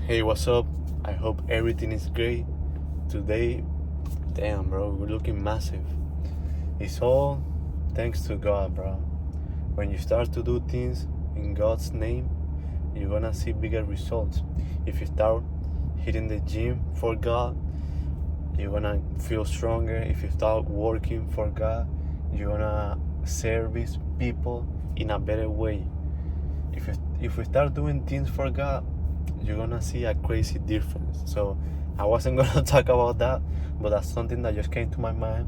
Hey, what's up? I hope everything is great. Today, damn, bro, we're looking massive. It's all thanks to God, bro. When you start to do things in God's name, you're gonna see bigger results. If you start hitting the gym for God, you're gonna feel stronger. If you start working for God, you're gonna service people in a better way. If we start doing things for God, you're gonna see a crazy difference. So I wasn't gonna talk about that, but that's something that just came to my mind,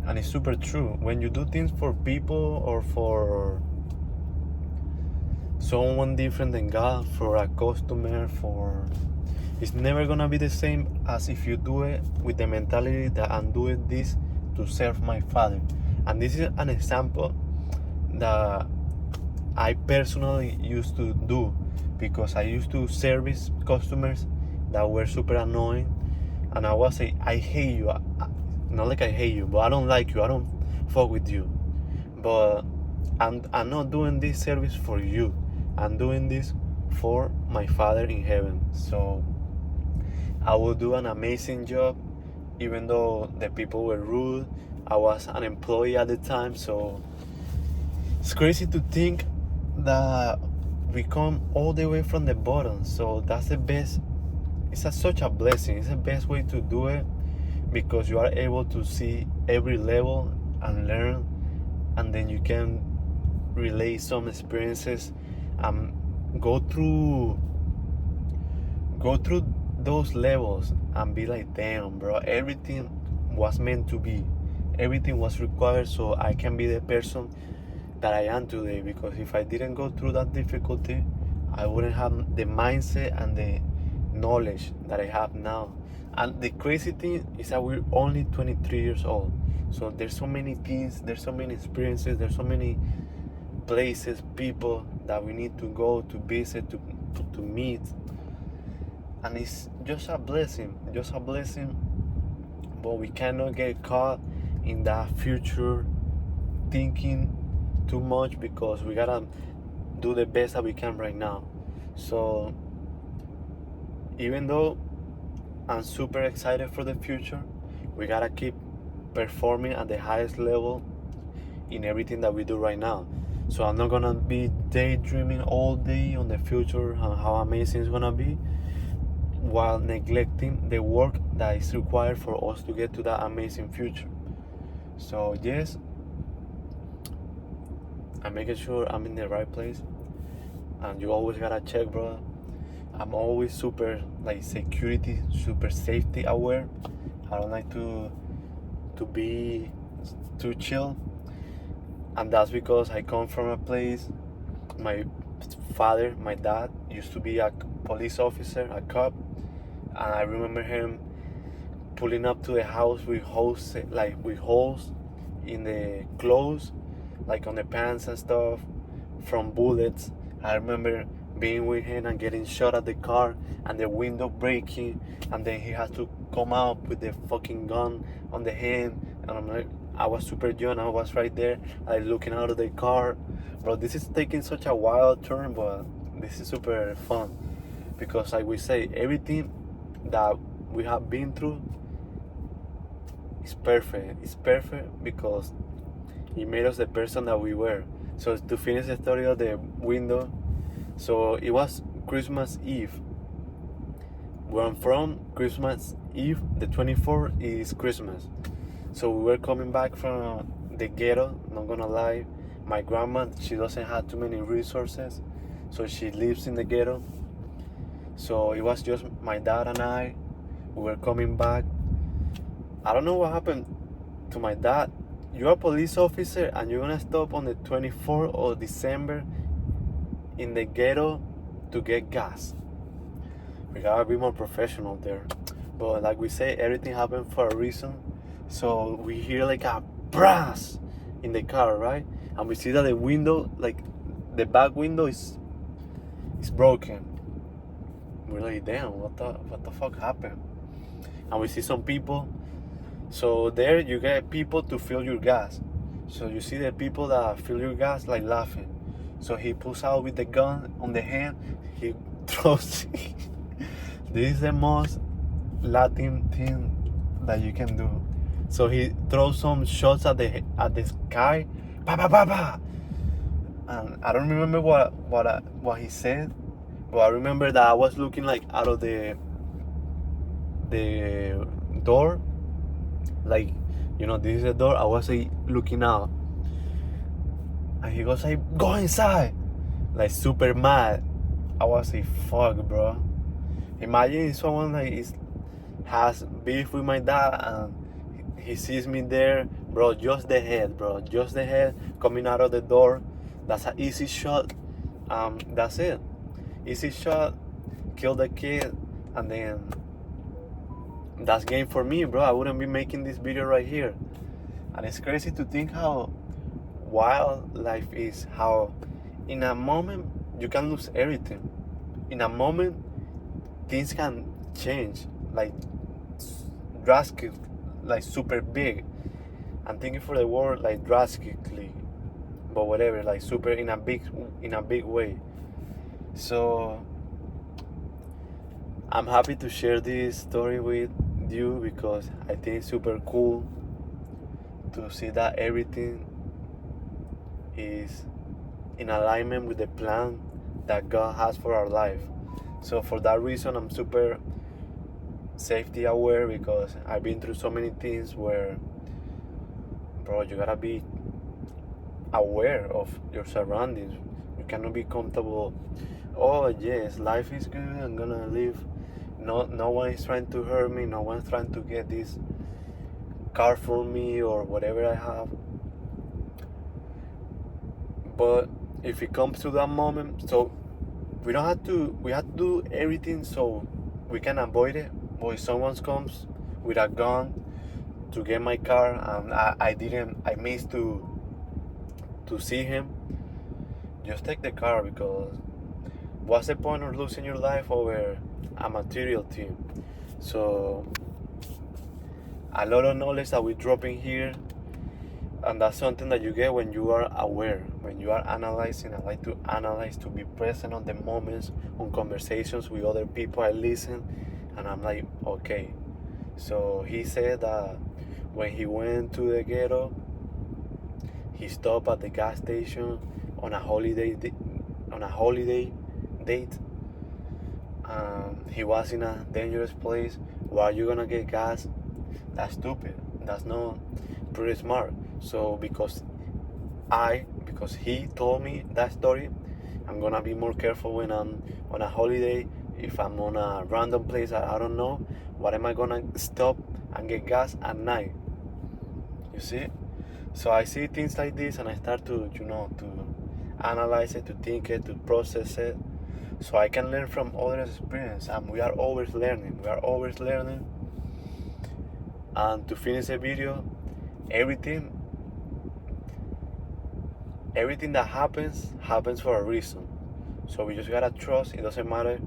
and it's super true. When you do things for people or for someone different than God, for a customer, it's never gonna be the same as if you do it with the mentality that I'm doing this to serve my Father. And this is an example that I personally used to do, because I used to service customers that were super annoying, and I was say, I hate you. Not like I hate you, but I don't like you. I don't fuck with you. But I'm not doing this service for you. I'm doing this for my Father in heaven. So I will do an amazing job, even though the people were rude. I was an employee at the time, so it's crazy to think that we come all the way from the bottom. So that's the best. Such a blessing. It's the best way to do it, because you are able to see every level and learn, and then you can relate some experiences, and go through go through those levels and be like, damn, bro, everything was meant to be. Everything was required so I can be the person that I am today. Because if I didn't go through that difficulty, I wouldn't have the mindset and the knowledge that I have now. And the crazy thing is that we're only 23 years old. So there's so many things, there's so many experiences, there's so many places, people that we need to go to visit, to meet. And it's just a blessing, but we cannot get caught in that future thinking too much, because we gotta do the best that we can right now. So even though I'm super excited for the future, we gotta keep performing at the highest level in everything that we do right now. So I'm not gonna be daydreaming all day on the future and how amazing it's gonna be, while neglecting the work that is required for us to get to that amazing future. So yes, I'm making sure I'm in the right place, and you always gotta check, bro. I'm always super like security, super safety aware. I don't like to be too chill, and that's because I come from a place. My father, my dad, used to be a police officer, a cop, and I remember him pulling up to the house with holes in the clothes, like on the pants and stuff, from bullets. I remember being with him and getting shot at the car and the window breaking, and then he had to come out with the fucking gun on the hand, and I'm like, I was super young, I was right there, like looking out of the car. Bro, this is taking such a wild turn, but this is super fun, because like we say, everything that we have been through is perfect. It's perfect because it made us the person that we were. So to finish the story of the window, so it was Christmas Eve. Where I'm from, Christmas Eve, the 24th is Christmas. So we were coming back from the ghetto, not gonna lie. My grandma, she doesn't have too many resources, so she lives in the ghetto. So it was just my dad and I. We were coming back. I don't know what happened to my dad. You're a police officer and you're gonna stop on the 24th of December in the ghetto to get gas. We gotta be more professional there. But like we say, everything happened for a reason. So we hear like a brass in the car, right? And we see that the window, like the back window, is broken. We're like, damn, what the fuck happened? And we see some people. So there you get people to fill your gas. So you see the people that fill your gas like laughing. So he pulls out with the gun on the hand. He throws This is the most Latin thing that you can do. So he throws some shots at the sky, pa pa pa pa, and I don't remember what he said, but I remember that I was looking like out of the door, like, you know, this is the door. I was like looking out, and he goes like, "Go inside," like super mad. I was like, "Fuck, bro." Imagine if someone like has beef with my dad and he sees me there, bro. Just the head, bro. Just the head coming out of the door. That's an easy shot. That's it. Easy shot. Kill the kid, and then that's game for me, bro. I wouldn't be making this video right here. And it's crazy to think how wild life is. How in a moment you can lose everything. In a moment things can change, like drastic, like super big. I'm thinking for the word like drastically, but whatever, like super in a big way. So I'm happy to share this story with you because I think it's super cool to see that everything is in alignment with the plan that God has for our life. So for that reason, I'm super safety aware because I've been through so many things where, bro, you gotta be aware of your surroundings. You cannot be comfortable. Oh yes, life is good. I'm gonna live. No one is trying to hurt me. No one's trying to get this car for me or whatever I have. But if it comes to that moment, so we have to do everything so we can avoid it. But if someone comes with a gun to get my car and I missed to see him, just take the car, because what's the point of losing your life over a material thing? So a lot of knowledge that we drop in here, and that's something that you get when you are aware, when you are analyzing. I like to analyze, to be present on the moments, on conversations with other people. I listen and I'm like, okay. So he said that when he went to the ghetto, he stopped at the gas station on a holiday date. He was in a dangerous place. Where are you gonna get gas? That's stupid. That's not pretty smart. So because he told me that story, I'm gonna be more careful when I'm on a holiday. If I'm on a random place that I don't know, what am I gonna stop and get gas at night? You see? So I see things like this and I start to analyze it, to think it, to process it, so I can learn from others' experience. And we are always learning. And to finish the video, everything that happens for a reason. So we just gotta trust. It doesn't matter.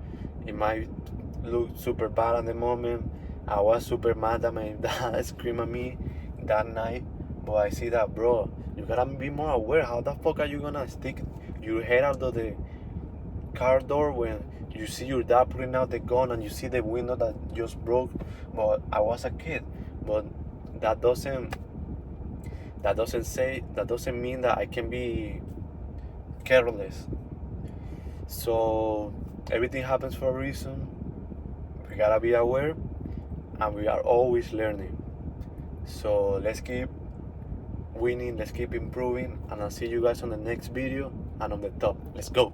It might look super bad at the moment. I was super mad that my dad screamed at me that night, but I see that, bro, you gotta be more aware. How the fuck are you gonna stick your head out of the car door when you see your dad putting out the gun and you see the window that just broke? But I was a kid. But that doesn't mean that I can be careless. So everything happens for a reason. We gotta be aware, and we are always learning. So let's keep winning, let's keep improving, and I'll see you guys on the next video and on the top. Let's go.